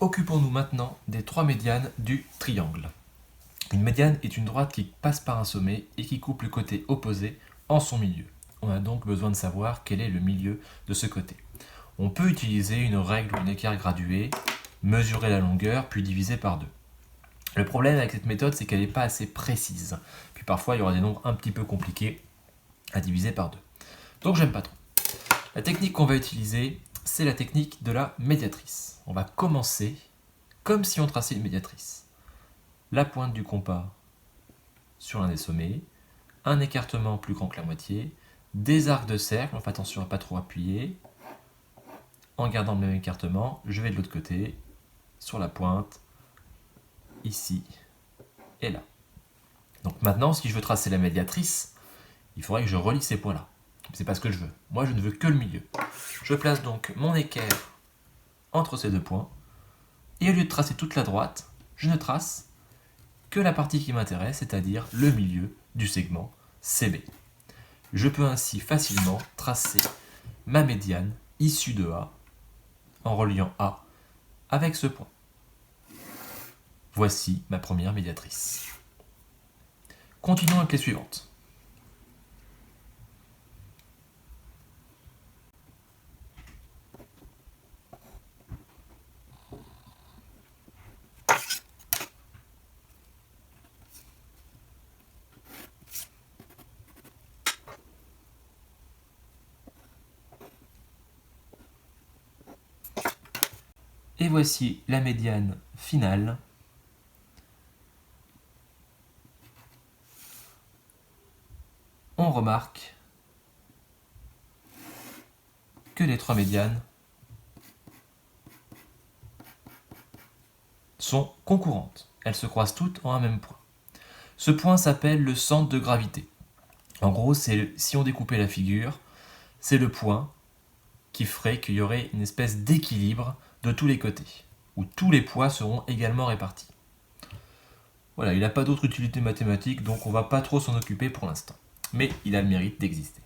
Occupons-nous maintenant des trois médianes du triangle. Une médiane est une droite qui passe par un sommet et qui coupe le côté opposé en son milieu. On a donc besoin de savoir quel est le milieu de ce côté. On peut utiliser une règle ou un écart gradué, mesurer la longueur puis diviser par 2. Le problème avec cette méthode, c'est qu'elle n'est pas assez précise. Puis parfois, il y aura des nombres un petit peu compliqués à diviser par 2. Donc j'aime pas trop. La technique qu'on va utiliser, c'est la technique de la médiatrice. On va commencer comme si on traçait une médiatrice. La pointe du compas sur l'un des sommets, un écartement plus grand que la moitié, des arcs de cercle, on fait attention à ne pas trop appuyer. En gardant le même écartement, je vais de l'autre côté, sur la pointe, ici et là. Donc maintenant, si je veux tracer la médiatrice, il faudrait que je relie ces points-là. C'est pas ce que je veux. Moi, je ne veux que le milieu. Je place donc mon équerre entre ces deux points, et au lieu de tracer toute la droite, je ne trace que la partie qui m'intéresse, c'est-à-dire le milieu du segment CB. Je peux ainsi facilement tracer ma médiane issue de A en reliant A avec ce point. Voici ma première médiatrice. Continuons avec les suivantes. Et voici la médiane finale. On remarque que les trois médianes sont concurrentes. Elles se croisent toutes en un même point. Ce point s'appelle le centre de gravité. En gros, si on découpait la figure, c'est le point qui ferait qu'il y aurait une espèce d'équilibre de tous les côtés, où tous les poids seront également répartis. Voilà, il n'a pas d'autre utilité mathématique, donc on ne va pas trop s'en occuper pour l'instant. Mais il a le mérite d'exister.